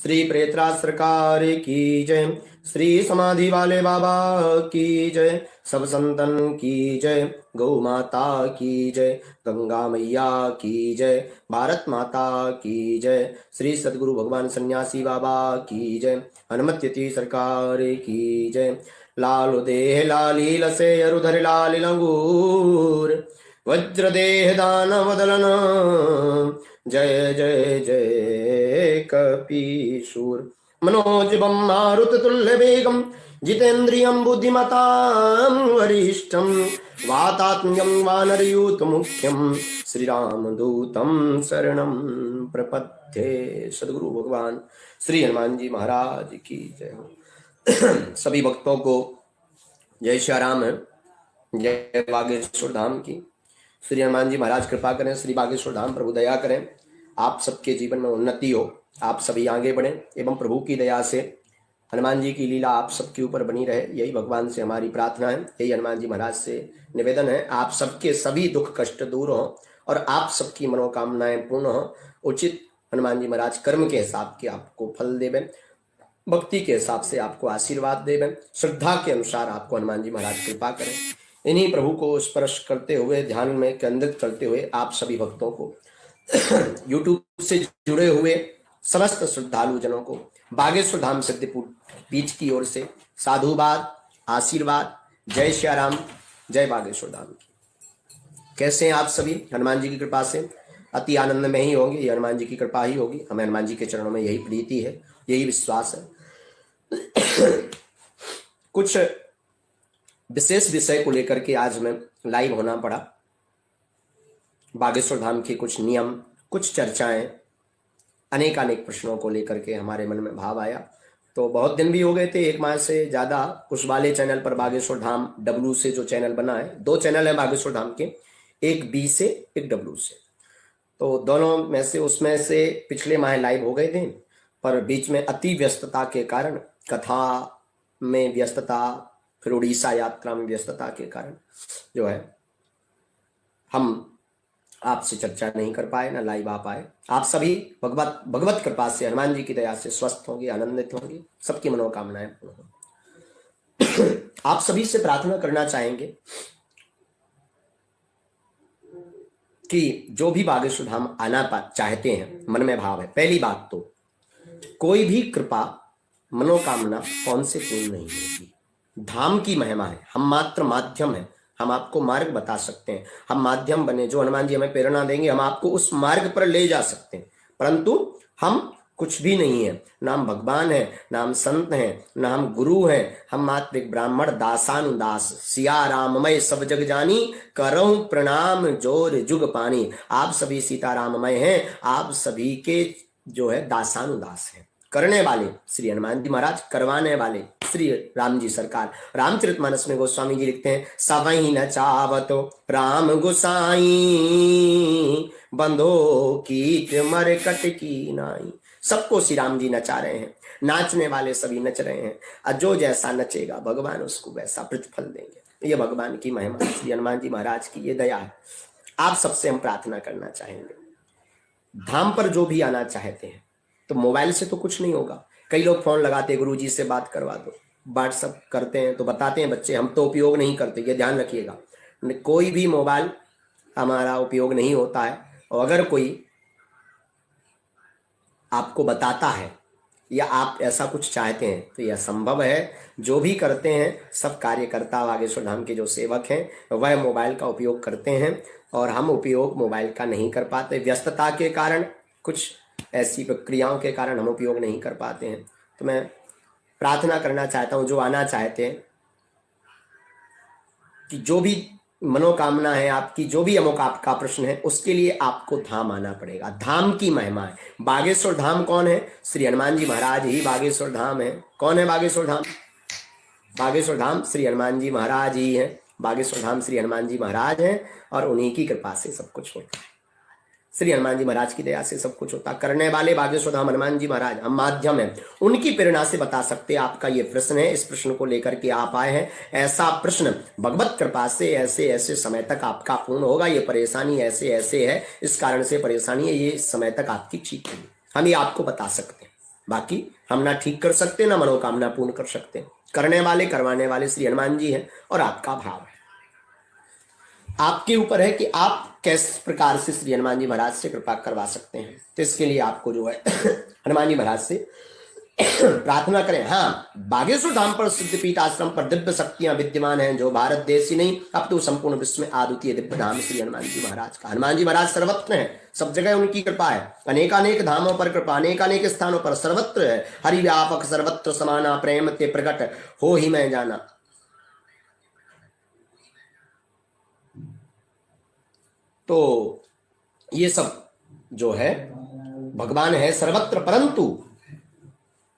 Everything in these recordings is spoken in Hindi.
श्री प्रेतराज सरकार की जय। श्री समाधि वाले बाबा की जय। सब संतन की जय। गौ माता की जय। गंगा मैया की जय। भारत माता की जय। श्री सद्गुरु भगवान सन्यासी बाबा की जय। हनुमत यति सरकार की जय। लाल देह लाली लसे अरुधर लाल लंगूर, वज्र देह दानव दलन, जय जय जय कपीशूर। मनोजवं मारुत तुल्य वेगं, जितेन्द्रियं बुद्धिमतां वरिष्ठं, वातात्म्यं वानरयूथ मुख्यं, श्री राम दूतं शरणं प्रपद्ये। सद्गुरु भगवान श्री हनुमान जी महाराज की जय हो। सभी भक्तों को जय श्री राम, जय बागेश्वर धाम की। श्री हनुमान जी महाराज कृपा करें, श्री बागेश्वर धाम प्रभु दया करें, आप सबके जीवन में उन्नति हो, आप सभी आगे बढ़ें एवं प्रभु की दया से हनुमान जी की लीला आप सबके ऊपर बनी रहे, यही भगवान से हमारी प्रार्थना है, यही हनुमान जी महाराज से निवेदन है। आप सबके सभी दुख कष्ट दूर हो और आप सबकी मनोकामनाएं पूर्ण हो। उचित हनुमान जी महाराज कर्म के हिसाब के आपको फल देवें, भक्ति के हिसाब से आपको आशीर्वाद देवें, श्रद्धा के अनुसार आपको हनुमान जी महाराज कृपा करें। इन्हीं प्रभु को स्पर्श करते हुए, ध्यान में केंद्रित करते हुए आप सभी भक्तों को, यूट्यूब से जुड़े हुए समस्त श्रद्धालु जनों को बागेश्वर धाम सिद्ध पीठ की ओर से साधुवाद, आशीर्वाद। जय श्री राम, जय बागेश्वर धाम की। कैसे हैं आप सभी? हनुमान जी की कृपा से अति आनंद में ही होंगे, ये हनुमान जी की कृपा ही होगी। हमें हनुमान जी के चरणों में यही प्रीति है, यही विश्वास है। कुछ विशेष विषय को लेकर के आज मैं लाइव होना पड़ा। बागेश्वर धाम के कुछ नियम, कुछ चर्चाएं, अनेक प्रश्नों को लेकर के हमारे मन में भाव आया। तो बहुत दिन भी हो गए थे, 1 माह से ज्यादा। उस वाले चैनल पर बागेश्वर धाम डब्लू से जो चैनल बना है, 2 चैनल है बागेश्वर धाम के, एक बी से एक डब्लू से। तो दोनों में से उसमें से पिछले माह लाइव हो गए थे, पर बीच में अति व्यस्तता के कारण, कथा में व्यस्तता, फिर उड़ीसा यात्रा में व्यस्तता के कारण जो है हम आपसे चर्चा नहीं कर पाए, ना लाइव आ पाए। आप सभी भगवत कृपा से, हनुमान जी की दया से स्वस्थ होंगे, आनंदित होंगे, सबकी मनोकामनाएं पूर्ण होंगी। आप सभी से प्रार्थना करना चाहेंगे कि जो भी बागेश्वर धाम आना चाहते हैं, मन में भाव है, पहली बात तो कोई भी कृपा, मनोकामना कौन से पूर्ण नहीं होगी। धाम की महिमा है, हम मात्र माध्यम है, हम आपको मार्ग बता सकते हैं, हम माध्यम बने, जो हनुमान जी हमें प्रेरणा देंगे हम आपको उस मार्ग पर ले जा सकते हैं, परंतु हम कुछ भी नहीं है, ना हम भगवान है, ना हम संत हैं, ना हम गुरु हैं, हम मात्र एक ब्राह्मण दासानुदास। सिया राममय सब जग जानी, करऊं प्रणाम जोर जुग पानी। आप सभी सीताराममय हैं, आप सभी के जो है दासानुदास हैं। करने वाले श्री हनुमान जी महाराज, करवाने वाले श्री राम जी सरकार। रामचरितमानस में गोस्वामी जी लिखते हैं, सवही न चावतो राम गोसाई, बंधो कीट मरकट की नाई। सबको श्री राम जी नचा रहे हैं, नाचने वाले सभी नच रहे हैं, और जो जैसा नचेगा भगवान उसको वैसा प्रतिफल देंगे। ये भगवान की महिमा, श्री हनुमान जी महाराज की ये दया है। आप सबसे हम प्रार्थना करना चाहेंगे, धाम पर जो भी आना चाहते हैं, तो मोबाइल से तो कुछ नहीं होगा। कई लोग फोन लगाते हैं, गुरुजी से बात करवा दो, व्हाट्सअप करते हैं तो बताते हैं बच्चे, हम तो उपयोग नहीं करते, ये ध्यान रखिएगा। कोई भी मोबाइल हमारा उपयोग नहीं होता है, और अगर कोई आपको बताता है या आप ऐसा कुछ चाहते हैं तो यह संभव है। जो भी करते हैं सब कार्यकर्ता बागेश्वर धाम के जो सेवक हैं वह मोबाइल का उपयोग करते हैं, और हम उपयोग मोबाइल का नहीं कर पाते, व्यस्तता के कारण, कुछ ऐसी प्रक्रियाओं के कारण हम उपयोग नहीं कर पाते हैं। तो मैं प्रार्थना करना चाहता हूं, जो आना चाहते हैं, कि जो भी मनोकामना है आपकी, जो भी अमुक आपका प्रश्न है, उसके लिए आपको धाम आना पड़ेगा। धाम की महिमा है। बागेश्वर धाम कौन है? श्री हनुमान जी महाराज ही बागेश्वर धाम है। कौन है बागेश्वर धाम? बागेश्वर धाम श्री हनुमान जी महाराज ही है। बागेश्वर धाम श्री हनुमान जी महाराज हैं, और उन्हीं की कृपा से सब कुछ होता है। श्री हनुमान जी महाराज की दया से सब कुछ होता। करने वाले बागेश्वर धाम हनुमान जी महाराज, हम माध्यम हैं, उनकी प्रेरणा से बता सकते हैं। आपका ये प्रश्न है, इस प्रश्न को लेकर के आप आए हैं, ऐसा प्रश्न भगवत कृपा से ऐसे ऐसे समय तक आपका पूर्ण होगा। ये परेशानी ऐसे ऐसे है, इस कारण से परेशानी है, ये इस समय तक आपकी ठीक होगी, हम ये आपको बता सकते हैं। बाकी हम ना ठीक कर सकते ना मनोकामना पूर्ण कर सकते। करने वाले करवाने वाले श्री हनुमान जी हैं और आपका भाव है। आपके ऊपर है कि आप किस प्रकार से श्री हनुमान जी महाराज से कृपा करवा सकते हैं। तो इसके लिए आपको जो है हनुमान जी महाराज से प्रार्थना करें। हाँ, बागेश्वर धाम पर सिद्धपीठ आश्रम पर दिव्य शक्तियां विद्यमान हैं, जो भारत देश ही नहीं अब तो संपूर्ण विश्व में अद्वितीय दिव्य धाम श्री हनुमान जी महाराज का। हनुमान जी महाराज सर्वत्र हैं, सब जगह उनकी कृपा है। अनेकानेक धामों पर कृपा, अनेकानेक स्थानों पर सर्वत्र है। हरि व्यापक सर्वत्र समाना, प्रेम ते प्रकट हो ही मैं जाना। तो ये सब जो है भगवान है सर्वत्र, परंतु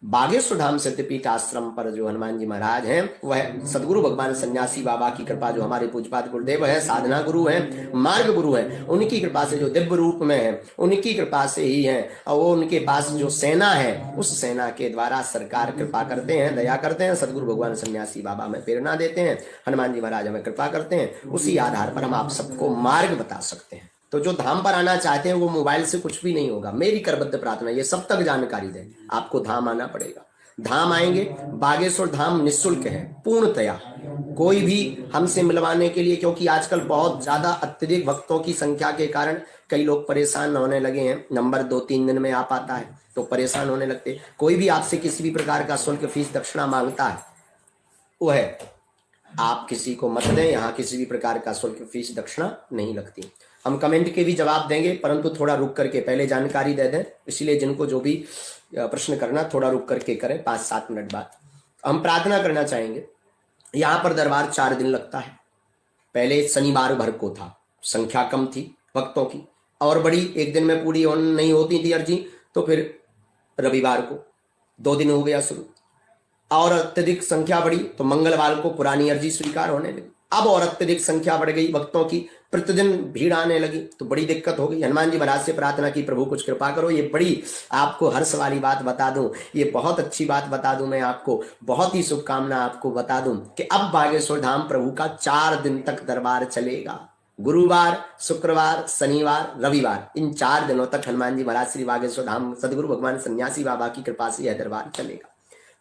बागेश्वर धाम सिद्धपीठ आश्रम पर जो हनुमान जी महाराज हैं वह सदगुरु भगवान सन्यासी बाबा की कृपा, जो हमारे पूज्यपाद गुरुदेव है, साधना गुरु हैं, मार्ग गुरु हैं, उनकी कृपा से जो दिव्य रूप में है, उनकी कृपा से ही है। और वो उनके पास जो सेना है, उस सेना के द्वारा सरकार कृपा करते हैं, दया करते हैं। सदगुरु भगवान सन्यासी बाबा हमें प्रेरणा देते हैं, हनुमान जी महाराज हमें कृपा करते हैं। उसी आधार पर हम आप सबको मार्ग बता सकते हैं। तो जो धाम पर आना चाहते हैं वो मोबाइल से कुछ भी नहीं होगा। मेरी करबद्ध प्रार्थना ये सब तक जानकारी दें, आपको धाम आना पड़ेगा। धाम आएंगे, बागेश्वर धाम निःशुल्क है पूर्णतया। कोई भी हमसे मिलवाने के लिए, क्योंकि आजकल बहुत ज्यादा अत्यधिक भक्तों की संख्या के कारण कई लोग परेशान होने लगे हैं। नंबर 2-3 दिन में आ पाता है तो परेशान होने लगते। कोई भी आपसे किसी भी प्रकार का शुल्क, फीस, दक्षिणा मांगता है, वो है आप किसी को मत दें। यहाँ किसी भी प्रकार का शुल्क, फीस, दक्षिणा नहीं लगती। हम कमेंट के भी जवाब देंगे, परंतु थोड़ा रुक करके पहले जानकारी दे दें। इसलिए जिनको जो भी प्रश्न करना थोड़ा रुक करके करें, 5-7 मिनट बाद। हम प्रार्थना करना चाहेंगे। यहाँ पर दरबार 4 दिन लगता है। पहले शनिवार भर को था, संख्या कम थी भक्तों की और बड़ी, एक दिन में पूरी नहीं होती थी अर्जी, तो फिर रविवार को 2 दिन हो गया शुरू। और अत्यधिक संख्या बढ़ी तो मंगलवार को पुरानी अर्जी स्वीकार होने लगी। अब और अत्यधिक संख्या बढ़ गई भक्तों की, प्रतिदिन भीड़ आने लगी तो बड़ी दिक्कत हो गई। हनुमान जी महाराज से प्रार्थना की, प्रभु कुछ कृपा करो। ये बड़ी आपको हर्ष वाली बात बता दूं, ये बहुत अच्छी बात बता दूं, मैं आपको बहुत ही शुभकामना आपको बता दूं कि अब बागेश्वर धाम प्रभु का 4 दिन तक दरबार चलेगा। गुरुवार, शुक्रवार, शनिवार, रविवार, इन 4 दिनों तक हनुमान जी महाराज श्री बागेश्वर धाम सदगुरु भगवान सन्यासी बाबा की कृपा से यह दरबार चलेगा।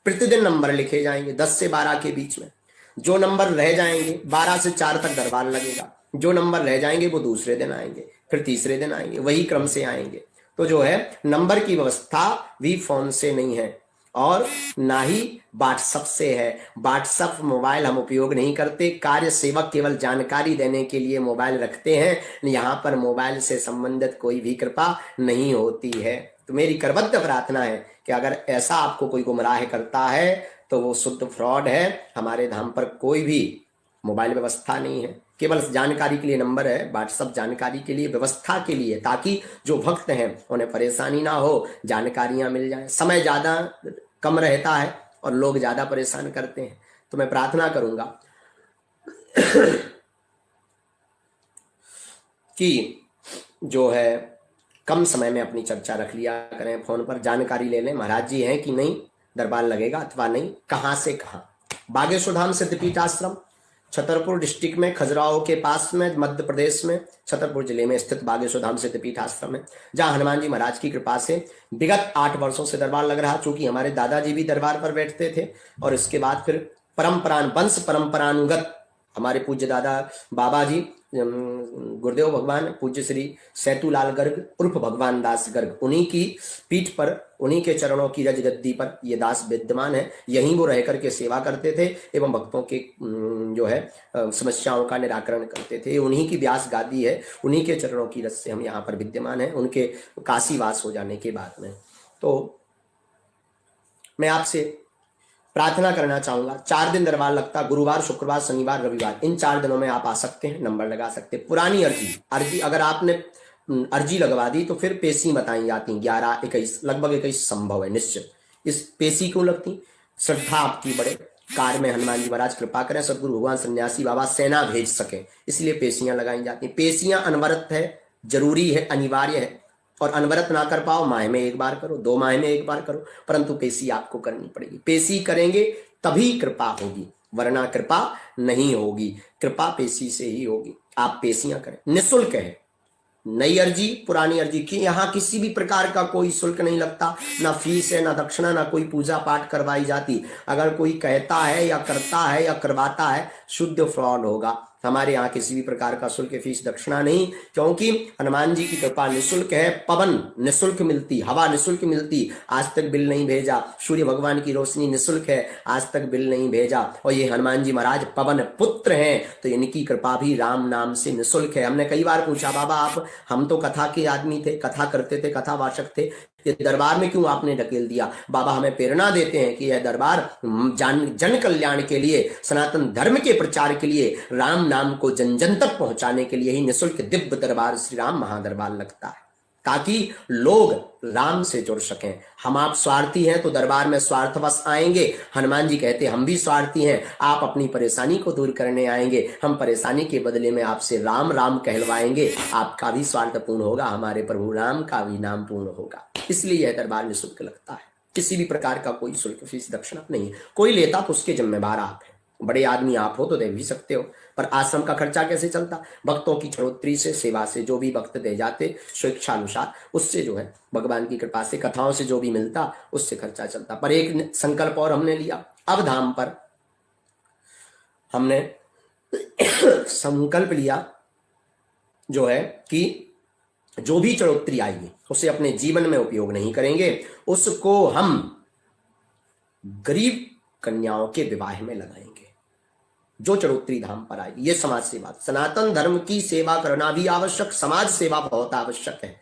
प्रतिदिन नंबर लिखे जाएंगे 10 से 12 के बीच में। जो नंबर रह जाएंगे 12 से 4 तक दरबार लगेगा। जो नंबर रह जाएंगे वो दूसरे दिन आएंगे, फिर तीसरे दिन आएंगे, वही क्रम से आएंगे। तो जो है नंबर की व्यवस्था भी फोन से नहीं है और ना ही व्हाट्सएप से है। व्हाट्सएप मोबाइल हम उपयोग नहीं करते। कार्य सेवक केवल जानकारी देने के लिए मोबाइल रखते हैं। यहाँ पर मोबाइल से संबंधित कोई भी कृपा नहीं होती है। तो मेरी करबद्ध प्रार्थना है कि अगर ऐसा आपको कोई गुमराह करता है तो वो शुद्ध फ्रॉड है। हमारे धाम पर कोई भी मोबाइल व्यवस्था नहीं है, केवल जानकारी के लिए नंबर है। व्हाट्सएप जानकारी के लिए, व्यवस्था के लिए, ताकि जो भक्त हैं उन्हें परेशानी ना हो, जानकारियां मिल जाएं। समय ज्यादा कम रहता है और लोग ज्यादा परेशान करते हैं। तो मैं प्रार्थना करूंगा कि जो है कम समय में अपनी चर्चा रख लिया करें, फोन पर जानकारी ले लें महाराज जी हैं कि नहीं, दरबार लगेगा अथवा नहीं, कहां से कहां। बागेश्वर धाम सिद्धपीठ आश्रम छतरपुर डिस्ट्रिक्ट में, खजुराहो के पास में, मध्य प्रदेश में छतरपुर जिले में स्थित बागेश्वर धाम सिद्धपीठ आश्रम है, जहां हनुमान जी महाराज की कृपा से विगत 8 वर्षों से दरबार लग रहा। चूंकि हमारे दादाजी भी दरबार पर बैठते थे और इसके बाद फिर वंश परंपरानुगत हमारे पूज्य दादा बाबा जी गुरुदेव भगवान पूज्य श्री सैतूलाल गर्ग उर्फ भगवान दास गर्ग, उन्हीं की पीठ पर, उन्हीं के चरणों की रज गद्दी पर ये दास विद्यमान है। यहीं वो रह करके सेवा करते थे एवं भक्तों के जो है समस्याओं का निराकरण करते थे। उन्हीं की व्यास गादी है, उन्हीं के चरणों की रज से हम यहाँ पर विद्यमान है, उनके काशीवास हो जाने के बाद में। तो मैं आपसे प्रार्थना करना चाहूंगा, 4 दिन दरबार लगता, गुरुवार, शुक्रवार, शनिवार, रविवार, इन 4 दिनों में आप आ सकते हैं, नंबर लगा सकते हैं। पुरानी अर्जी अगर आपने अर्जी लगवा दी तो फिर पेशी बताई जाती 11-21, लगभग 21 संभव है निश्चित। इस पेशी क्यों लगती? श्रद्धा आपकी बढ़े, कार्य में हनुमान जी महाराज कृपा करें, सदगुरु भगवान सन्यासी बाबा सेना भेज सके, इसलिए पेशियां लगाई जाती। पेशियां अनवरत है, जरूरी है, अनिवार्य है। और अनवरत ना कर पाओ, माह में 1 बार करो, 2 माह में 1 बार करो, परंतु पेशी आपको करनी पड़ेगी। पेशी करेंगे तभी कृपा होगी, वरना कृपा नहीं होगी। कृपा पेशी से ही होगी। आप पेशियां करें, निःशुल्क है, नई अर्जी पुरानी अर्जी की, यहाँ किसी भी प्रकार का कोई शुल्क नहीं लगता, ना फीस है ना दक्षिणा, ना कोई पूजा पाठ करवाई जाती। अगर कोई कहता है या करता है या करवाता है, शुद्ध फ्रॉड होगा। हमारे यहाँ किसी भी प्रकार का शुल्क फीस दक्षिणा नहीं, क्योंकि हनुमान जी की कृपा निःशुल्क है। पवन निःशुल्क मिलती, हवा निःशुल्क मिलती, आज तक बिल नहीं भेजा। सूर्य भगवान की रोशनी निःशुल्क है, आज तक बिल नहीं भेजा। और ये हनुमान जी महाराज पवन पुत्र हैं, तो इनकी कृपा भी राम नाम से निःशुल्क है। हमने कई बार पूछा, बाबा आप, हम तो कथा के आदमी थे, कथा करते थे, कथावाचक थे, ये दरबार में क्यों आपने ढकेल दिया? बाबा हमें प्रेरणा देते हैं कि यह दरबार जन कल्याण के लिए, सनातन धर्म के प्रचार के लिए, राम नाम को जन जन तक पहुंचाने के लिए ही निःशुल्क दिव्य दरबार श्री राम महादरबार लगता है, ताकि लोग राम से जुड़ सकें। हम आप स्वार्थी हैं तो दरबार में स्वार्थवश आएंगे। हनुमान जी कहते हम भी स्वार्थी हैं, आप अपनी परेशानी को दूर करने आएंगे, हम परेशानी के बदले में आपसे राम राम कहलवाएंगे। आपका भी स्वार्थ पूर्ण होगा, हमारे प्रभु राम का भी नाम पूर्ण होगा। इसलिए यह दरबार निःशुल्क लगता है, किसी भी प्रकार का कोई शुल्क फीस दक्षिणा नहीं है। कोई लेता तो उसके जिम्मेवार आप हैं, बड़े आदमी आप हो तो दे भी सकते हो, पर आश्रम का खर्चा कैसे चलता? भक्तों की चढ़ोतरी से, सेवा से, जो भी भक्त दे जाते स्वेच्छा अनुसार, उससे जो है भगवान की कृपा से, कथाओं से जो भी मिलता उससे खर्चा चलता। पर एक संकल्प और हमने लिया, अब धाम पर हमने संकल्प लिया जो है कि जो भी चढ़ोतरी आएगी उसे अपने जीवन में उपयोग नहीं करेंगे, उसको हम गरीब कन्याओं के विवाह में लगाएंगे। जो चढ़ोतरी धाम पर आएगी, ये समाज सेवा, सनातन धर्म की सेवा करना भी आवश्यक, समाज सेवा बहुत आवश्यक है।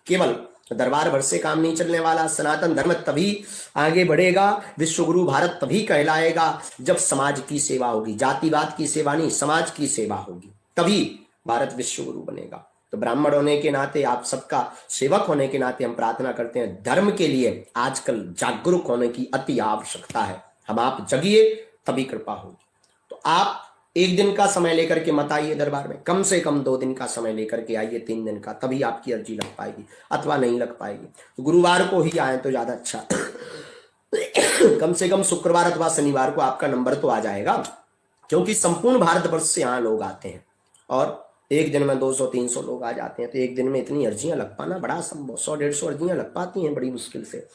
केवल दरबार भर से काम नहीं चलने वाला। सनातन धर्म तभी आगे बढ़ेगा, विश्वगुरु भारत तभी कहलाएगा जब समाज की सेवा होगी। जातिवाद की सेवा नहीं, समाज की सेवा होगी, तभी भारत विश्वगुरु बनेगा। तो ब्राह्मण होने के नाते, आप सबका सेवक होने के नाते हम प्रार्थना करते हैं, धर्म के लिए आजकल जागरूक होने की अति आवश्यकता है। हम आप जगिए तभी कृपा होगी। तो आप एक दिन का समय लेकर के मत आइए दरबार में, कम से कम 2 दिन का समय लेकर के आइए, 3 दिन का, तभी आपकी अर्जी लग पाएगी, अथवा नहीं लग पाएगी। तो गुरुवार को ही आए तो ज्यादा अच्छा कम से कम शुक्रवार अथवा शनिवार को आपका नंबर तो आ जाएगा, क्योंकि संपूर्ण भारतवर्ष से यहाँ लोग आते हैं और एक दिन में 200-300 लोग आ जाते हैं। तो एक दिन में इतनी अर्जियां लग पाना बड़ा असंभव, 100-150 अर्जियां लग पाती हैं बड़ी मुश्किल से।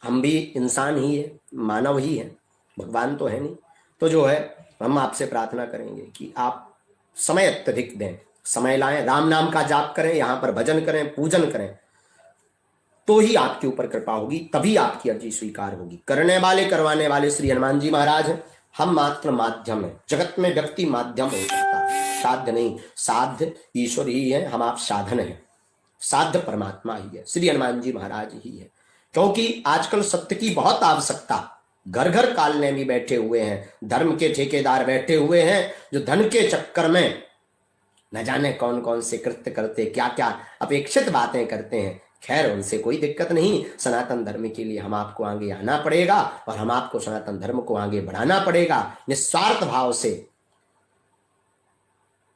हम भी इंसान ही है, मानव ही है, भगवान तो है नहीं। तो जो है हम आपसे प्रार्थना करेंगे कि आप समय अत्यधिक दें, समय लाएं, राम नाम का जाप करें, यहाँ पर भजन करें, पूजन करें, तो ही आपके ऊपर कृपा होगी, तभी आपकी अर्जी स्वीकार होगी। करने वाले करवाने वाले श्री हनुमान जी महाराज हैं, हम मात्र माध्यम है। जगत में व्यक्ति माध्यम हो सकता, साध्य नहीं। साध्य ईश्वर ही है, हम आप साधन है, साध्य परमात्मा ही है, श्री हनुमान जी महाराज ही है। क्योंकि आजकल सत्य की बहुत आवश्यकता, घर घर कालने भी बैठे हुए हैं, धर्म के ठेकेदार बैठे हुए हैं, जो धन के चक्कर में न जाने कौन कौन से कृत्य करते, क्या क्या अपेक्षित बातें करते हैं। खैर, उनसे कोई दिक्कत नहीं, सनातन धर्म के लिए हम आपको आगे आना पड़ेगा और हम आपको सनातन धर्म को आगे बढ़ाना पड़ेगा। निस्वार्थ भाव से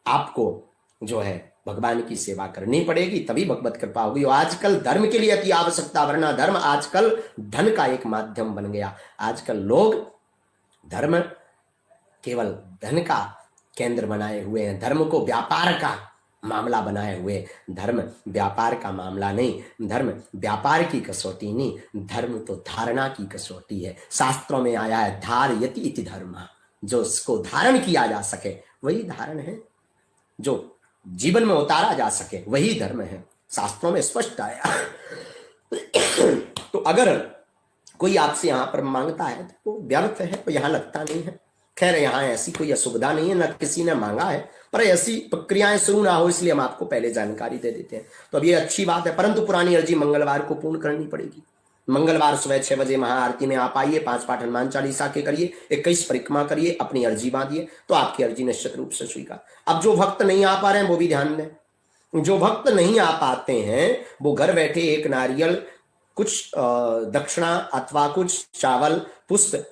आपको जो है भगवान की सेवा करनी पड़ेगी, तभी भगवत कृपा होगी। और आजकल धर्म के लिए अति आवश्यकता, वरना धर्म आजकल धन का एक माध्यम बन गया। आजकल लोग धर्म केवल धन का केंद्र बनाए हुए हैं, धर्म को व्यापार का मामला बनाए हुए। धर्म व्यापार का मामला नहीं, धर्म व्यापार की कसौटी नहीं, धर्म तो धारणा की कसौटी है। शास्त्रों में आया है धारयति इति धर्म, जो उसको धारण किया जा सके वही धारण है, जो जीवन में उतारा जा सके वही धर्म है, शास्त्रों में स्पष्ट आया। तो अगर कोई आपसे यहाँ पर मांगता है तो व्यर्थ है, तो यहाँ लगता नहीं है। खैर, यहाँ ऐसी कोई असुविधा नहीं है, न किसी ने मांगा है, पर ऐसी प्रक्रियाएं शुरू ना हो इसलिए हम आपको पहले जानकारी दे देते हैं। तो अब ये अच्छी बात है, परंतु पुरानी अर्जी मंगलवार को पूर्ण करनी पड़ेगी। मंगलवार सुबह 6 बजे महाआरती में आप आइए, 5 पाठ हनुमान चालीसा के करिए, 21 परिक्रमा करिए, अपनी अर्जी बांधिए, तो आपकी अर्जी निश्चित रूप से स्वीकार। अब जो भक्त नहीं आ पा रहे हैं वो भी ध्यान दें। जो भक्त नहीं आ पाते हैं वो घर बैठे एक नारियल, कुछ दक्षिणा अथवा कुछ चावल, पुष्प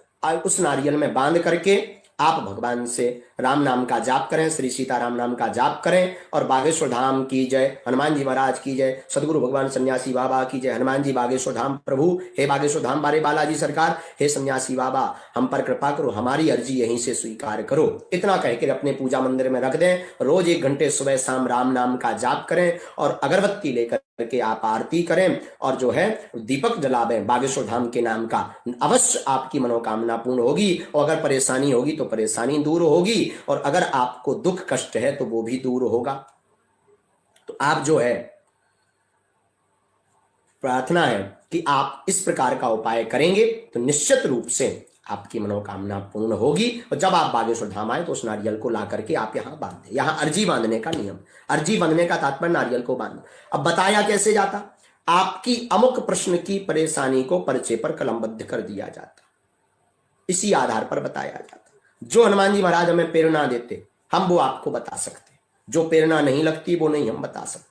उस नारियल में बांध करके आप भगवान से राम नाम का जाप करें, श्री सीताराम नाम का जाप करें। और बागेश्वर धाम की जय, हनुमान जी महाराज की जय, सदगुरु भगवान सन्यासी बाबा की जय। हनुमान जी बागेश्वर धाम प्रभु, हे बागेश्वर धाम बारे बालाजी सरकार, हे सन्यासी बाबा हम पर कृपा करो, हमारी अर्जी यहीं से स्वीकार करो। इतना कहकर अपने पूजा मंदिर में रख दें। रोज 1 घंटे सुबह शाम राम नाम का जाप करें और अगरबत्ती लेकर के आप आरती करें और जो है दीपक जलावें बागेश्वर धाम के नाम का। अवश्य आपकी मनोकामना पूर्ण होगी। और अगर परेशानी होगी तो परेशानी दूर होगी, और अगर आपको दुख कष्ट है तो वो भी दूर होगा। तो आप जो है प्रार्थना है कि आप इस प्रकार का उपाय करेंगे तो निश्चित रूप से आपकी मनोकामना पूर्ण होगी। और जब आप बागेश्वर धाम आए तो उस नारियल को ला करके आप यहाँ बांध दें। यहाँ अर्जी बांधने का नियम, अर्जी बांधने का तात्पर्य नारियल को बांध। अब बताया कैसे जाता, आपकी अमुक प्रश्न की परेशानी को पर्चे पर कलमबद्ध कर दिया जाता, इसी आधार पर बताया जाता। जो हनुमान जी महाराज हमें प्रेरणा देते हम वो आपको बता सकते, जो प्रेरणा नहीं लगती वो नहीं हम बता सकते।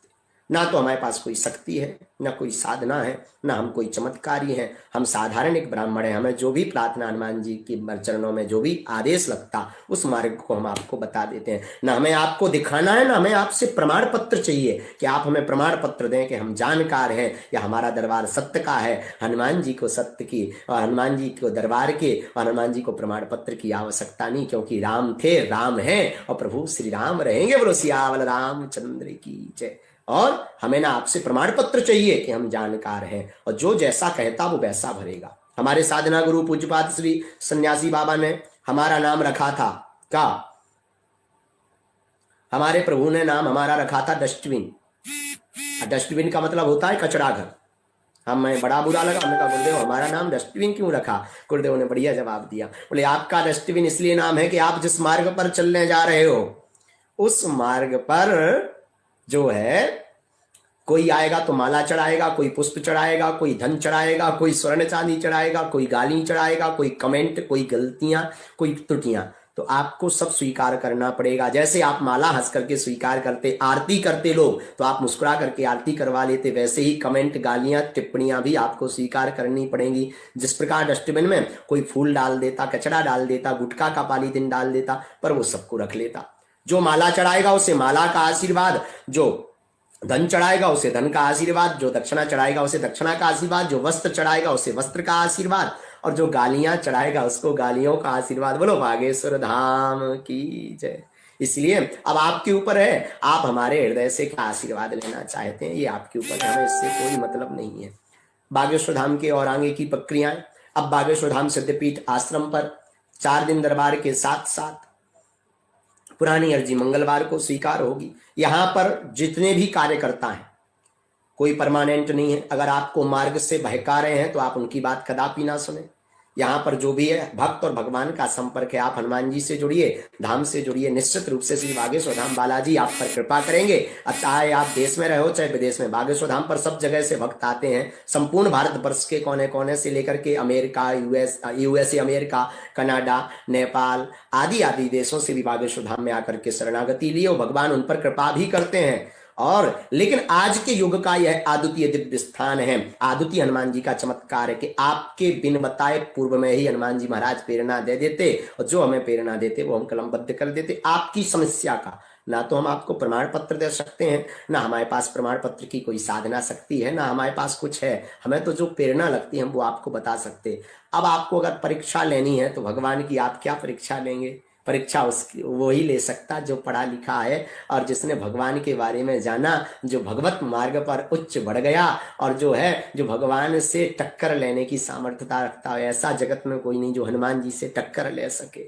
ना तो हमारे पास कोई शक्ति है, ना कोई साधना है, ना हम कोई चमत्कारी हैं। हम साधारण एक ब्राह्मण हैं। हमें जो भी प्रार्थना हनुमान जी की चरणों में जो भी आदेश लगता उस मार्ग को हम आपको बता देते हैं। ना हमें आपको दिखाना है, ना हमें आपसे प्रमाण पत्र चाहिए कि आप हमें प्रमाण पत्र दें कि हम जानकार हैं या हमारा दरबार सत्य का है। हनुमान जी को सत्य की और हनुमान जी को दरबार के और हनुमान जी को प्रमाण पत्र की आवश्यकता नहीं, क्योंकि राम थे, राम है और प्रभु श्री राम रहेंगे। बोलो सियावल रामचंद्र की जय। और हमें ना आपसे प्रमाण पत्र चाहिए कि हम जानकार हैं, और जो जैसा कहता वो वैसा भरेगा। हमारे साधना गुरु पूज्यपाद श्री सन्यासी बाबा ने हमारा नाम रखा था क्या, हमारे प्रभु ने नाम हमारा रखा था डस्टबिन। डस्टबिन का मतलब होता है कचरा घर। हमें बड़ा बुरा लगा, हमने कहा गुरुदेव हमारा नाम डस्टबिन क्यों रखा। गुरुदेव ने बढ़िया जवाब दिया, बोले आपका डस्टबिन इसलिए नाम है कि आप जिस मार्ग पर चलने जा रहे हो उस मार्ग पर जो है कोई आएगा तो माला चढ़ाएगा, कोई पुष्प चढ़ाएगा, कोई धन चढ़ाएगा, कोई स्वर्ण चांदी चढ़ाएगा, कोई गाली चढ़ाएगा, कोई कमेंट, कोई गलतियां, कोई त्रुटियां, तो आपको सब स्वीकार करना पड़ेगा। जैसे आप माला हंस करके स्वीकार करते, आरती करते लोग तो आप मुस्कुरा करके आरती करवा लेते, वैसे ही कमेंट, गालियां, टिप्पणियां भी आपको स्वीकार करनी पड़ेंगी। जिस प्रकार डस्टबिन में कोई फूल डाल देता, कचरा डाल देता, गुटखा का पॉलीथिन डाल देता, पर वो सबको रख लेता। जो माला चढ़ाएगा उसे माला का आशीर्वाद, जो धन चढ़ाएगा उसे धन का आशीर्वाद, जो दक्षिणा चढ़ाएगा उसे दक्षिणा का आशीर्वाद, जो वस्त्र चढ़ाएगा उसे वस्त्र का आशीर्वाद, और जो गालियां चढ़ाएगा उसको गालियों का आशीर्वाद। बोलो बागेश्वर धाम की जय। इसलिए अब आपके ऊपर है, आप हमारे हृदय से क्या आशीर्वाद लेना चाहते हैं ये आपके ऊपर है, हमें इससे कोई मतलब नहीं है। बागेश्वर धाम के और आगे की प्रक्रियाएं। अब बागेश्वर धाम सिद्धपीठ आश्रम पर 4 दिन दरबार के साथ साथ पुरानी अर्जी मंगलवार को स्वीकार होगी। यहां पर जितने भी कार्यकर्ता हैं कोई परमानेंट नहीं है। अगर आपको मार्ग से बहका रहे हैं तो आप उनकी बात कदापि ना सुने। यहाँ पर जो भी है भक्त और भगवान का संपर्क है, आप हनुमान जी से जुड़िए, धाम से जुड़िए, निश्चित रूप से श्री बागेश्वर धाम बालाजी आप पर कृपा करेंगे। चाहे आप देश में रहो चाहे विदेश में, बागेश्वर धाम पर सब जगह से भक्त आते हैं। संपूर्ण भारतवर्ष के कोने कोने से लेकर के America, USA, America, Canada, Nepal आदि आदि देशों से भी बागेश्वर धाम में आकर के शरणागति लिए और भगवान उन पर कृपा भी करते हैं। और लेकिन आज के युग का यह अद्वितीय दिव्य स्थान है। अद्वितीय हनुमान जी का चमत्कार है कि आपके बिन बताए पूर्व में ही हनुमान जी महाराज प्रेरणा दे देते, और जो हमें प्रेरणा देते वो हम कलमबद्ध कर देते। आपकी समस्या का ना तो हम आपको प्रमाण पत्र दे सकते हैं, ना हमारे पास प्रमाण पत्र की कोई साधना शक्ति है, ना हमारे पास कुछ है। हमें तो जो प्रेरणा लगती है हम वो आपको बता सकते। अब आपको अगर परीक्षा लेनी है तो भगवान की आप क्या परीक्षा लेंगे। परीक्षा उसकी वो ही ले सकता जो पढ़ा लिखा है और जिसने भगवान के बारे में जाना, जो भगवत मार्ग पर उच्च बढ़ गया और जो है जो भगवान से टक्कर लेने की सामर्थ्यता रखता है। ऐसा जगत में कोई नहीं जो हनुमान जी से टक्कर ले सके,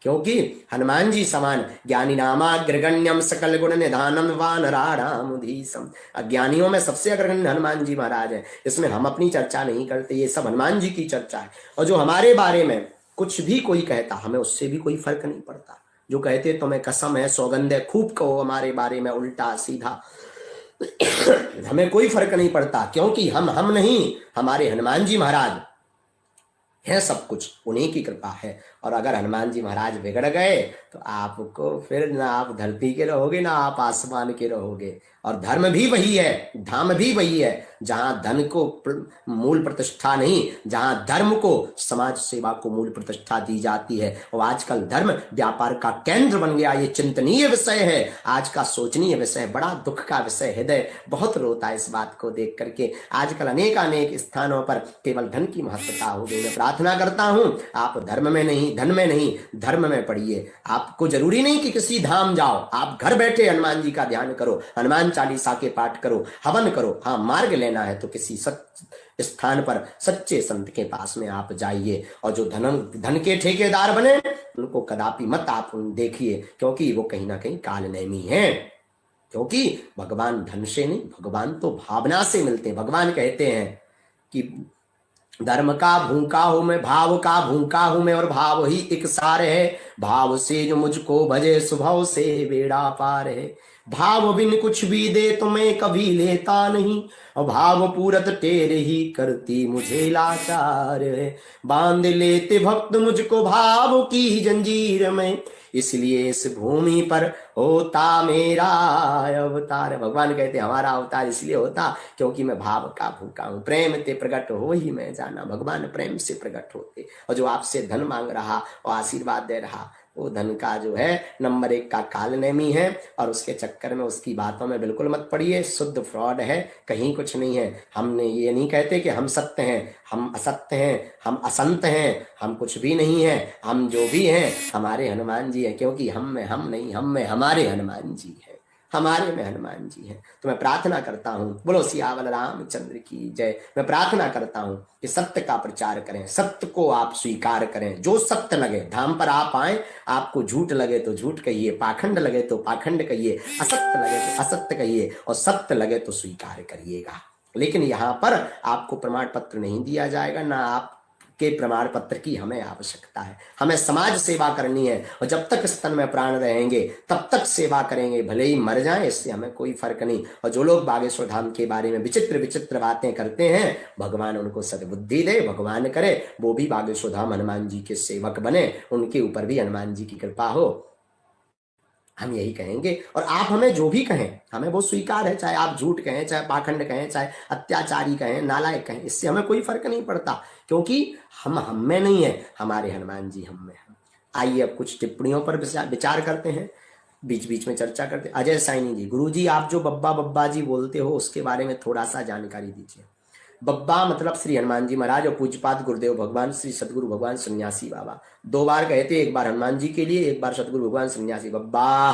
क्योंकि हनुमान जी समान ज्ञानी नामाग्रगण्यम सकल गुण निधानम वानराणामुधीसम। अज्ञानियों में सबसे अग्रगण्य हनुमान जी महाराज है। इसमें हम अपनी चर्चा नहीं करते, ये सब हनुमान जी की चर्चा है। और जो हमारे बारे में कुछ भी कोई कहता हमें उससे भी कोई फर्क नहीं पड़ता। जो कहते तुम्हें कसम है सौगंध है खूब कहो हमारे बारे में उल्टा सीधा, हमें कोई फर्क नहीं पड़ता, क्योंकि हम नहीं, हमारे हनुमान जी महाराज है सब कुछ, उन्हीं की कृपा है। और अगर हनुमान जी महाराज बिगड़ गए तो आपको फिर ना आप धरती के रहोगे ना आप आसमान के रहोगे। और धर्म भी वही है, धाम भी वही है जहां धन को मूल प्रतिष्ठा नहीं, जहां धर्म को, समाज सेवा को मूल प्रतिष्ठा दी जाती है। और आजकल धर्म व्यापार का केंद्र बन गया। ये चिंतनीय विषय है, आज का सोचनीय विषय, बड़ा दुख का विषय। हृदय बहुत रोता है इस बात को देख करके। आजकल अनेक स्थानों पर केवल धन की महत्वता हो गई। मैं प्रार्थना करता हूं आप धर्म में नहीं, धन में नहीं, धर्म में पढ़िए। आपको जरूरी नहीं कि किसी धाम जाओ, आप घर बैठे हनुमान जी का ध्यान करो, हनुमान चालीसा के पाठ करो, हवन करो। हाँ, मार्ग लेना है तो किसी स्थान पर सच्चे संत के पास में आप जाइए। और जो धन के ठेकेदार बने उनको कदापि मत आप देखिए, क्योंकि वो कहीं ना कहीं कालनेमी है। क्योंकि भगवान धन से नहीं, भगवान तो भावना से मिलते हैं। भगवान कहते हैं कि धर्म का भूखा हूं मैं, भाव का भूखा हूं मैं, और भाव ही एक सार है। भाव से जो मुझको भजे, स्वभाव से बेड़ा पार है। भाव बिन कुछ भी दे तो मैं कभी लेता नहीं, और भाव पूरत तेरे ही करती मुझे लाचार है। बांध लेते भक्त मुझको भाव की जंजीर में, इसलिए इस भूमि पर होता मेरा अवतार। भगवान कहते हमारा अवतार इसलिए होता क्योंकि मैं भाव का भूखा हूं। प्रेम ते प्रकट हो ही मैं जाना, भगवान प्रेम से प्रकट होते। और जो आपसे धन मांग रहा और आशीर्वाद दे रहा, वो धन का जो है नंबर 1 का कालनेमी है। और उसके चक्कर में, उसकी बातों में बिल्कुल मत पड़िए, शुद्ध फ्रॉड है, कहीं कुछ नहीं है। हमने ये नहीं कहते कि हम सत्य हैं, हम असत्य हैं, हम असंत हैं, हम कुछ भी नहीं है। हम जो भी हैं हमारे हनुमान जी हैं, क्योंकि हम में हम नहीं, हम में हमारे हनुमान जी हैं, हमारे में हनुमान जी हैं। तो मैं प्रार्थना करता हूं, बोलो सियावर रामचंद्र की जय। मैं प्रार्थना करता हूं कि सत्य का प्रचार करें, सत्य को आप स्वीकार करें। जो सत्य लगे, धाम पर आप आए, आपको झूठ लगे तो झूठ कहिए, पाखंड लगे तो पाखंड कहिए, असत्य लगे तो असत्य कहिए, और सत्य लगे तो स्वीकार करिएगा। लेकिन यहाँ पर आपको प्रमाण पत्र नहीं दिया जाएगा, ना आप के प्रमाण पत्र की हमें आवश्यकता है। हमें समाज सेवा करनी है, और जब तक स्तन में प्राण रहेंगे तब तक सेवा करेंगे, भले ही मर जाएं, इससे हमें कोई फर्क नहीं। और जो लोग बागेश्वर धाम के बारे में विचित्र विचित्र बातें करते हैं, भगवान उनको सद्बुद्धि दे, भगवान करे वो भी बागेश्वर धाम हनुमान जी के सेवक बने, उनके ऊपर भी हनुमान जी की कृपा हो। हम यही कहेंगे, और आप हमें जो भी कहें हमें वो स्वीकार है। चाहे आप झूठ कहें, चाहे पाखंड कहें, चाहे अत्याचारी कहें, नालायक कहें, इससे हमें कोई फर्क नहीं पड़ता, क्योंकि हम में नहीं है, हमारे हनुमान जी हम में हैं। आइए अब कुछ टिप्पणियों पर विचार करते हैं, बीच बीच में चर्चा करते हैं। अजय साइनी जी, गुरु जी आप जो बब्बा बब्बा जी बोलते हो उसके बारे में थोड़ा सा जानकारी दीजिए। बब्बा मतलब श्री हनुमान जी महाराज और पूज्यपाद गुरुदेव भगवान श्री सदगुरु भगवान सन्यासी बाबा। 2 बार कहते, एक बार हनुमान जी के लिए, एक बार सदगुरु भगवान सन्यासी। बब्बा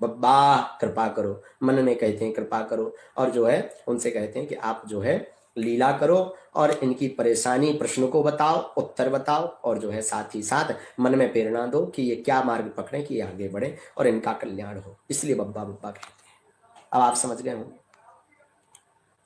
बब्बा कृपा करो, मन में कहते हैं कृपा करो, और जो है उनसे कहते हैं कि आप जो है लीला करो और इनकी परेशानी प्रश्न को बताओ, उत्तर बताओ, और जो है साथ ही साथ मन में प्रेरणा दो कि ये क्या मार्ग पकड़े कि आगे बढ़े और इनका कल्याण हो। इसलिए बब्बा बब्बा कहते हैं। अब आप समझ गए होंगे।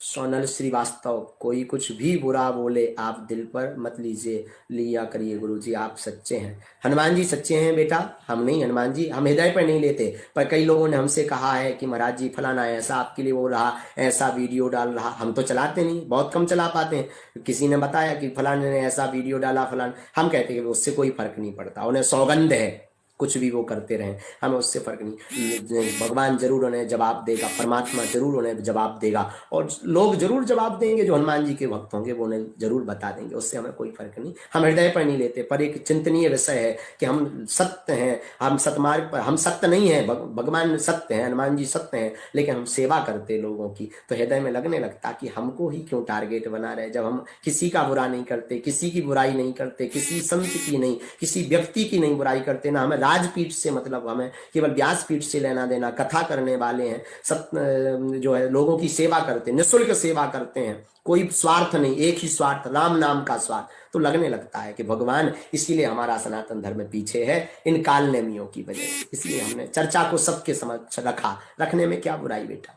सोनल श्रीवास्तव, कोई कुछ भी बुरा बोले आप दिल पर मत लीजिए, लिया करिए गुरुजी आप सच्चे हैं। हनुमान जी सच्चे हैं बेटा, हम नहीं। हनुमान जी हम हृदय पर नहीं लेते, पर कई लोगों ने हमसे कहा है कि महाराज जी फलाना ऐसा आपके लिए वो रहा, ऐसा वीडियो डाल रहा। हम तो चलाते नहीं, बहुत कम चला पाते हैं। किसी ने बताया कि फलाने ने ऐसा वीडियो डाला, फलाना, हम कहते हैं कि उससे कोई फर्क नहीं पड़ता, उन्हें सौगंध है, कुछ भी वो करते रहें, हमें उससे फर्क नहीं। भगवान जरूर उन्हें जवाब देगा, परमात्मा जरूर उन्हें जवाब देगा, और लोग जरूर जवाब देंगे जो हनुमान जी के भक्त होंगे, वो उन्हें जरूर बता देंगे, उससे हमें कोई फर्क नहीं। हम हृदय पर नहीं लेते, पर एक चिंतनीय विषय है कि हम सत्य हैं, हम सतमार्ग पर, हम सत्य नहीं है, भगवान सत्य है, हनुमान जी सत्य हैं, लेकिन हम सेवा करते लोगों की, तो हृदय में लगने लगता कि हमको ही क्यों टारगेट बना रहे, जब हम किसी का बुरा नहीं करते, किसी की बुराई नहीं करते, किसी संत की नहीं, किसी व्यक्ति की नहीं बुराई करते ना। हमें राजपीठ से मतलब, हमें केवल व्यासपीठ से लेना देना। कथा करने वाले हैं, जो है लोगों की सेवा करते हैं, निःशुल्क सेवा करते हैं, कोई स्वार्थ नहीं, एक ही स्वार्थ, राम नाम का स्वार्थ। तो लगने लगता है कि भगवान इसीलिए हमारा सनातन धर्म पीछे है, इन काल नेमियों की वजह से। इसलिए हमने चर्चा को सबके समक्ष रखा, रखने में क्या बुराई बेटा।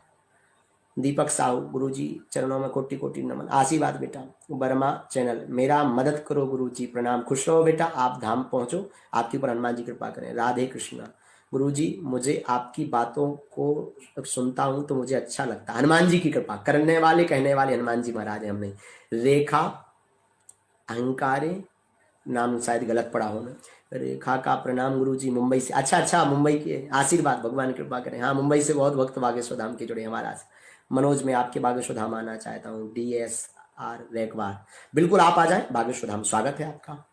दीपक साहू, गुरुजी चरणों में कोटि कोटि नमन, आशीर्वाद बेटा। वर्मा चैनल, मेरा मदद करो गुरुजी, प्रणाम, खुश रहो बेटा, आप धाम पहुंचो, आपके ऊपर हनुमान जी कृपा करें। राधे कृष्णा। गुरुजी मुझे आपकी बातों को सुनता हूं तो मुझे अच्छा लगता है। हनुमान जी की कृपा, करने वाले कहने वाले हनुमान जी महाराज हम नहीं। रेखा अहंकारे नाम शायद गलत पढ़ा हो ना। रेखा का प्रणाम गुरुजी, मुंबई से। अच्छा अच्छा, मुंबई के आशीर्वाद, भगवान कृपा करें। हाँ, मुंबई से बहुत वक्त बागेश्वर धाम के जुड़े हैं महाराज। मनोज, मैं आपके बागेश्वर धाम आना चाहता हूँ। DSR रैकवार, बिल्कुल आप आ जाएं बागेश्वर धाम, स्वागत है आपका।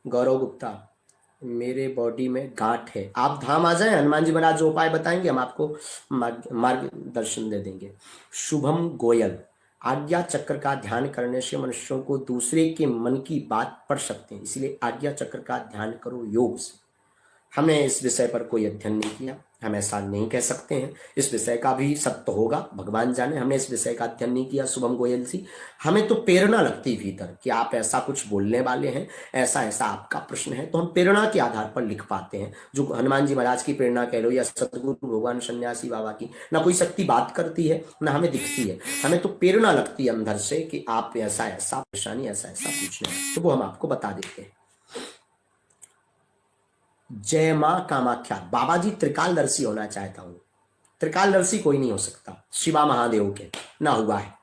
गौरव गुप्ता, मेरे बॉडी में गांठ है, आप धाम आ जाएं, हनुमान जी महाराज जो उपाय बताएंगे हम आपको मार्गदर्शन दे देंगे। शुभम गोयल, आज्ञा चक्र का ध्यान करने से मनुष्यों को दूसरे के मन की बात पढ़ सकते हैं, इसलिए आज्ञा चक्र का ध्यान करो योग से। हमने इस विषय पर कोई अध्ययन नहीं किया, हम ऐसा नहीं कह सकते हैं, इस विषय का भी सत्य होगा भगवान जाने, हमने इस विषय का अध्ययन नहीं किया। शुभम गोयल जी, हमें तो प्रेरणा लगती भीतर कि आप ऐसा कुछ बोलने वाले हैं, ऐसा ऐसा आपका प्रश्न है, तो हम प्रेरणा के आधार पर लिख पाते हैं। जो हनुमान जी महाराज की प्रेरणा कह लो या सतगुरु भगवान सन्यासी बाबा की, ना कोई शक्ति बात करती है ना हमें दिखती है, हमें तो प्रेरणा लगती है अंदर से कि आप ऐसा ऐसा परेशानी ऐसा ऐसा पूछना है, तो वो हम आपको बता देते हैं। जय मां कामाख्या, बाबा जी त्रिकालदर्शी होना चाहता हूं। त्रिकालदर्शी कोई नहीं हो सकता, शिवा महादेव के ना हुआ है।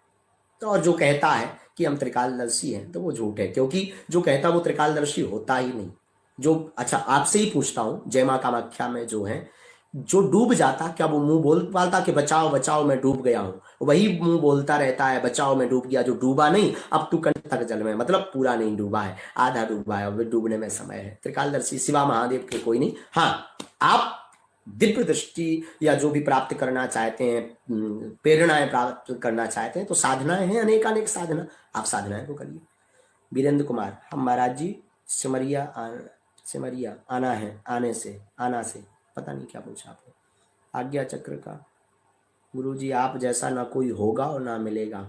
तो और जो कहता है कि हम त्रिकालदर्शी हैं तो वो झूठ है, क्योंकि जो कहता है वो त्रिकालदर्शी होता ही नहीं। जो, अच्छा आपसे ही पूछता हूं, जय मां कामाख्या में जो है, जो डूब जाता, क्या वो मुंह बोल पाता कि बचाओ बचाओ मैं डूब गया हूं? वही मुंह बोलता रहता है बचाओ मैं डूब गया, जो डूबा नहीं, अब तू कंठ तक जल में, मतलब पूरा नहीं डूबा है, आधा डूबा है, अब डूबने में समय है। त्रिकालदर्शी सिवा महादेव के कोई नहीं। हाँ, आप दिव्य दृष्टि या जो भी प्राप्त करना चाहते हैं, प्रेरणाएं प्राप्त करना चाहते हैं, तो साधनाएं हैं, अनेक अनेक साधना, आप साधनाएं को करिए। वीरेंद्र कुमार, हम महाराज जी सिमरिया आना है, आना से पता नहीं क्या पूछा आपने। आज्ञा चक्र का गुरुजी आप जैसा ना कोई होगा और ना मिलेगा।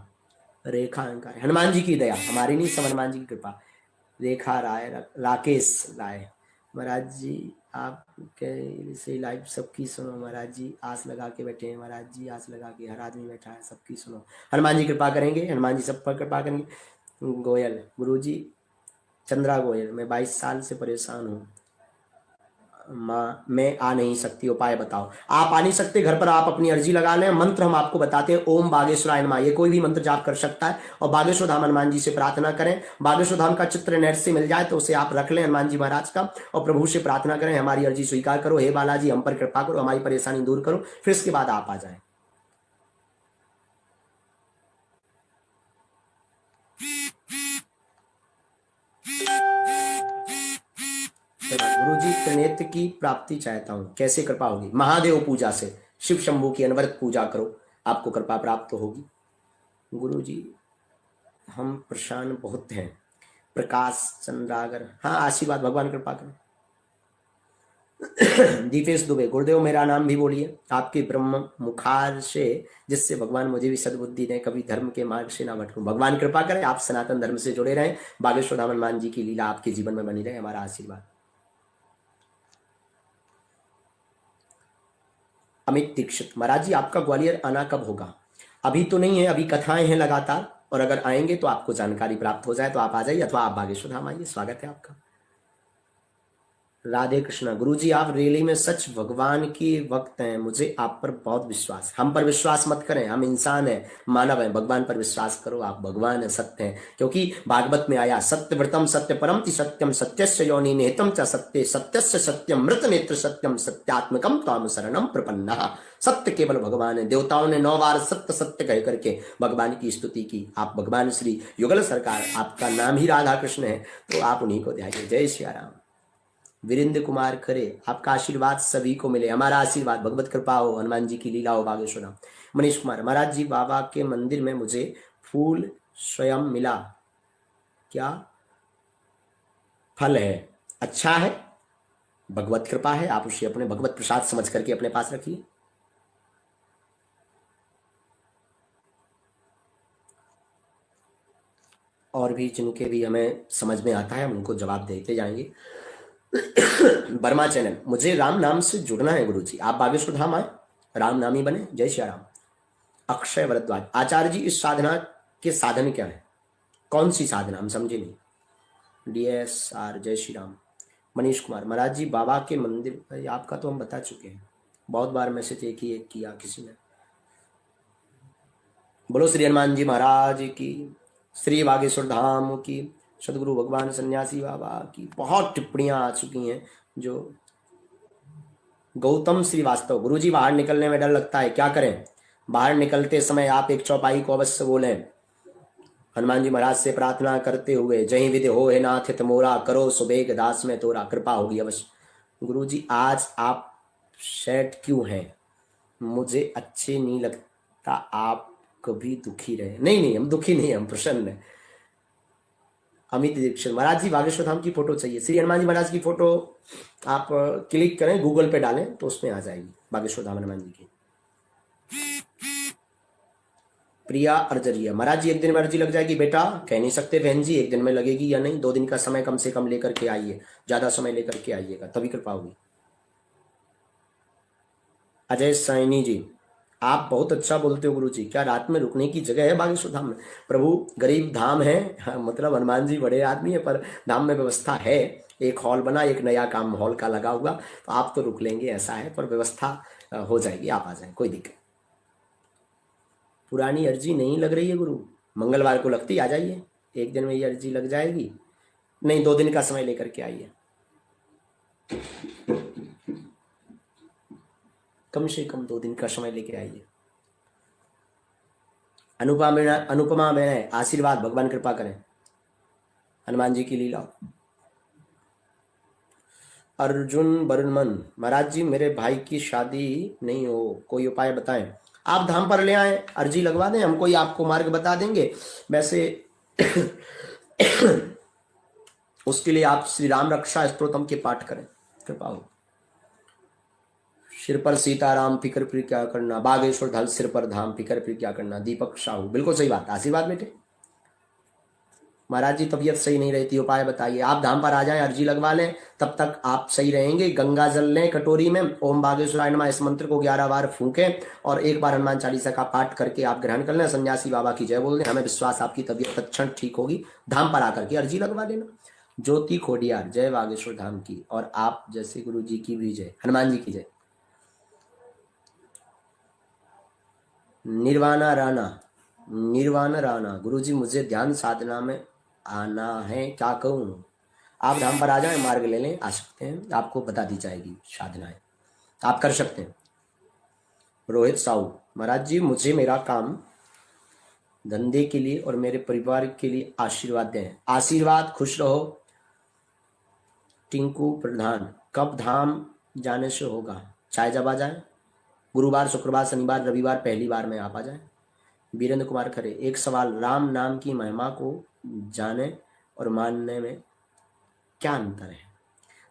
रेखा अंकार, हनुमान जी की दया, हमारी नहीं, सब हनुमान जी की कृपा। रेखा राय, राकेश राय, महाराज जी आप कैसे लाइव सबकी सुनो, महाराज जी आस लगा के बैठे हैं, महाराज जी आस लगा के हर आदमी बैठा है, सबकी सुनो, हनुमान जी कृपा करेंगे, हनुमान जी सब पर कृपा करेंगे। गोयल, गुरुजी चंद्रा गोयल, मैं 22 साल से परेशान हूँ, माँ मैं आ नहीं सकती, उपाय बताओ। आप आ नहीं सकते, घर पर आप अपनी अर्जी लगा लें, मंत्र हम आपको बताते हैं, ओम बागेश्वराय नमः, ये कोई भी मंत्र जाप कर सकता है, और बागेश्वर धाम हनुमान जी से प्रार्थना करें। बागेश्वर धाम का चित्र नेट से मिल जाए तो उसे आप रख लें हनुमान जी महाराज का, और प्रभु से प्रार्थना करें, हमारी अर्जी स्वीकार करो, हे बालाजी हम पर कृपा करो, हमारी परेशानी दूर करो, फिर इसके बाद आप आ जाए। गुरुजी त्रिनेत्र की प्राप्ति चाहता हूं, कैसे कृपा होगी? महादेव पूजा से, शिव शंभू की अनवरत पूजा करो, आपको कृपा प्राप्त होगी। गुरुजी हम परेशान बहुत हैं। प्रकाश चंद्रागर, हाँ आशीर्वाद, भगवान कृपा करें। दीपेश दुबे, गुरुदेव मेरा नाम भी बोलिए, आपके ब्रह्म मुखार से, जिससे भगवान मुझे भी सद्बुद्धि दें, कभी धर्म के मार्ग से ना भटकूं, भगवान कृपा करें, आप सनातन धर्म से जुड़े रहें, बागेश्वर धाम हनुमान जी की लीला आपके जीवन में बनी रहे, हमारा आशीर्वाद। अमित दीक्षित, महाराज जी आपका ग्वालियर आना कब होगा? अभी तो नहीं है, अभी कथाएं हैं लगातार, और अगर आएंगे तो आपको जानकारी प्राप्त हो जाए तो आप आ जाइए, अथवा आप बागेश्वर धाम आइए, स्वागत है आपका। राधे कृष्णा, गुरुजी आप रैली में सच भगवान की वक्त हैं, मुझे आप पर बहुत विश्वास। हम पर विश्वास मत करें, हम इंसान हैं, मानव हैं, भगवान पर विश्वास करो, आप भगवान हैं, सत्य हैं, क्योंकि भागवत में आया सत्यव्रतम सत्य परम ति सत्यम सत्यस्य योनि निहितम च सत्य सत्यस्य सत्यम मृत नेत्र सत्यम सत्यात्मकम त्वाम शरणम प्रपन्नः। सत्य केवल भगवान है। देवताओं ने 9 बार सत्य सत्य कह करके भगवान की स्तुति की। आप भगवान श्री युगल सरकार, आपका नाम ही राधा कृष्ण है, तो आप उन्हीं को ध्याइए। जय श्री राम। वीरेंद्र कुमार खरे, आपका आशीर्वाद सभी को मिले, हमारा आशीर्वाद, भगवत कृपा हो, हनुमान जी की लीला हो, बागेश्वर। मनीष कुमार, महाराज जी बाबा के मंदिर में मुझे फूल स्वयं मिला, क्या फल है? अच्छा है, भगवत कृपा है, आप उसे अपने भगवत प्रसाद समझ करके अपने पास रखिए। और भी जिनके भी हमें समझ में आता है हम उनको जवाब देते जाएंगे। बर्मा चैनल, मुझे राम नाम से जुड़ना है गुरुजी, आप बागेश्वर धाम आए, राम नामी बने। जय श्री राम। अक्षय भरद्वाज, आचार्य जी इस साधना के साधन क्या है? कौन सी साधना, हम समझे नहीं। DSR, जय श्री राम। मनीष कुमार, महाराज जी बाबा के मंदिर, आपका तो हम बता चुके हैं, बहुत बार मैसेज एक ही एक किया किसी ने। बोलो श्री हनुमान जी महाराज की, श्री बागेश्वर धाम की, सदगुरु भगवान सन्यासी बाबा की बहुत टिप्पणियां आ चुकी हैं। जो गौतम श्रीवास्तव, गुरुजी बाहर निकलने में डर लगता है, क्या करें? बाहर निकलते समय आप एक चौपाई को अवश्य बोलें, हनुमान जी महाराज से प्रार्थना करते हुए, जय विधि हो हे नाथ हित मोरा, करो सुबेग दास में तोरा, कृपा होगी अवश्य। गुरुजी आज आप सेट क्यों हैं? मुझे अच्छे नहीं लगता, आप कभी दुखी रहे। नहीं नहीं, हम दुखी नहीं, हम प्रसन्न हैं। अमित दीक्षित, महाराज जी बागेश्वर धाम की फोटो चाहिए। श्री हनुमान जी महाराज की फोटो आप क्लिक करें, गूगल पे डालें तो उसमें आ जाएगी बागेश्वर धाम हनुमान जी की। प्रिया अर्जरिया, महाराज जी एक दिन में अर्जी लग जाएगी? बेटा कह नहीं सकते बहन जी, एक दिन में लगेगी या नहीं, 2 दिन का समय कम से कम लेकर के आइए, ज्यादा समय लेकर के आइएगा तभी कृपा होगी। अजय सैनी जी, आप बहुत अच्छा बोलते हो गुरुजी, क्या रात में रुकने की जगह है बागेश्वर धाम में? प्रभु गरीब धाम है, मतलब हनुमान जी बड़े आदमी है, पर धाम में व्यवस्था है। एक हॉल बना, एक नया काम हॉल का लगा हुआ, तो आप तो रुक लेंगे ऐसा है, पर व्यवस्था हो जाएगी, आप आ जाए, कोई दिक्कत। पुरानी अर्जी नहीं लग रही है गुरु, मंगलवार को लगती, आ जाइए, एक दिन में ये अर्जी लग जाएगी। नहीं, 2 दिन का समय लेकर के आइए, कम से कम 2 दिन का समय लेके आइए। अनुपमा में आशीर्वाद, भगवान कृपा करें, हनुमान जी की लीला। अर्जुन बर्मन, महाराज जी मेरे भाई की शादी नहीं हो, कोई उपाय बताएं। आप धाम पर ले आए, अर्जी लगवा दें, हम कोई आपको मार्ग बता देंगे। वैसे उसके लिए आप श्री राम रक्षा स्तोत्रम के पाठ करें, कृपा हो। सिर पर सीताराम फिकर फिर क्या करना, बागेश्वर धल सिर पर धाम फिकर फिर क्या करना, दीपक साहू, बिल्कुल सही बात, आशीर्वाद बेटे। महाराज जी तबीयत सही नहीं रहती, उपाय बताइए। आप धाम पर आ जाएं, अर्जी लगवा लें, तब तक आप सही रहेंगे। गंगा जल लें कटोरी में, ओम बागेश्वराय नमः इस मंत्र को 11 बार फूकें और 1 बार हनुमान चालीसा का पाठ करके आप ग्रहण कर लें। सन्यासी बाबा की जय बोल दें, हमें विश्वास आपकी तबीयत तत्क्षण ठीक होगी। धाम पर आकर के अर्जी लगवा लेना। ज्योति खोडियार, जय बागेश्वर धाम की, और आप जैसे गुरु जी की भी जय, हनुमान जी की जय। निर्वाणा राणा, गुरुजी मुझे ध्यान साधना में आना है, क्या कहूँ? आप धाम पर आ जाएं, मार्ग ले लें, आ सकते हैं, आपको बता दी जाएगी साधनाएं, आप कर सकते हैं। रोहित साहू, महाराज जी मुझे मेरा काम धंधे के लिए और मेरे परिवार के लिए आशीर्वाद दें। आशीर्वाद, खुश रहो। टिंकू प्रधान, कब धाम जाने से होगा? चाहे जब आ जाए, गुरुवार, शुक्रवार, शनिवार, रविवार, पहली बार में आप आ जाए। वीरेंद्र कुमार खरे, एक सवाल, राम नाम की महिमा को जाने और मानने में क्या अंतर है?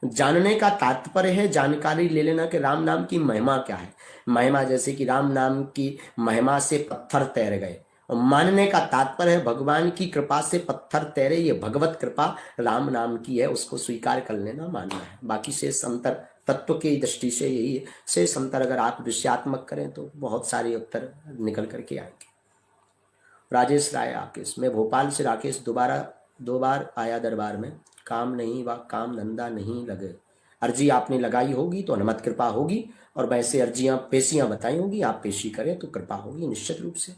जानने का तात्पर्य है जानकारी ले लेना कि राम नाम की महिमा क्या है। महिमा जैसे कि राम नाम की महिमा से पत्थर तैर गए, और मानने का तात्पर्य है भगवान की कृपा से पत्थर तैरे, ये भगवत कृपा राम नाम की है, उसको स्वीकार कर लेना, मानना है। बाकी शेष अंतर तत्व की दृष्टि से यही है। शेष अंतर अगर आप विषयात्मक करें तो बहुत सारे उत्तर निकल करके आएंगे। राजेश राय राकेश, मैं भोपाल से राकेश, 2 बार आया दरबार में, काम नहीं व काम धंधा नहीं लगे। अर्जी आपने लगाई होगी तो अनुमत कृपा होगी, और वैसे अर्जियां पेशियां बताई होंगी, आप पेशी करें तो कृपा होगी निश्चित रूप से।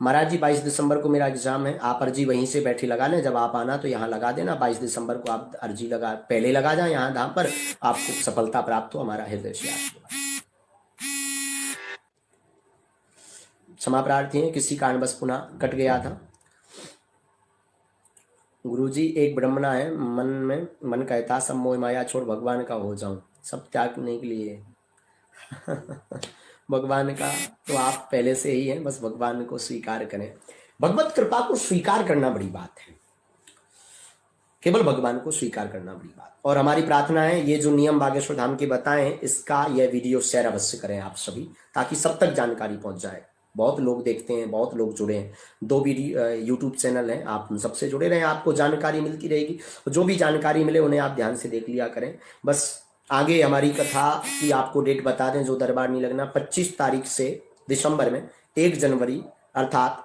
महाराज जी 22 दिसंबर को मेरा एग्जाम है, आप अर्जी वहीं से बैठे लगा लें, जब आप आना तो यहाँ लगा देना। 22 दिसंबर को आप अर्जी पहले लगा जाए यहाँ धाम पर, आपको सफलता प्राप्त हो, हमारा हृदय से आशीर्वाद। क्षमा प्रार्थी है, किसी कारणवश पुनः कट गया था। गुरुजी एक ब्रह्मणा है, मन कहता सब मोह माया छोड़ भगवान का हो जाऊं, सब त्यागने के लिए। भगवान का तो आप पहले से ही हैं, बस भगवान को स्वीकार करें। भगवत कृपा को स्वीकार करना बड़ी बात है, केवल भगवान को स्वीकार करना बड़ी बात। और हमारी प्रार्थना है, ये जो नियम बागेश्वर धाम के बताएं, इसका यह वीडियो शेयर अवश्य करें आप सभी, ताकि सब तक जानकारी पहुंच जाए। बहुत लोग देखते हैं, बहुत लोग जुड़े हैं, 2 वीडियो यूट्यूब चैनल हैं, आप उन सबसे जुड़े रहें, आपको जानकारी मिलती रहेगी। जो भी जानकारी मिले उन्हें आप ध्यान से देख लिया करें। बस आगे हमारी कथा की आपको डेट बता दें, जो दरबार नहीं लगना, 25 तारीख से दिसंबर में 1 जनवरी अर्थात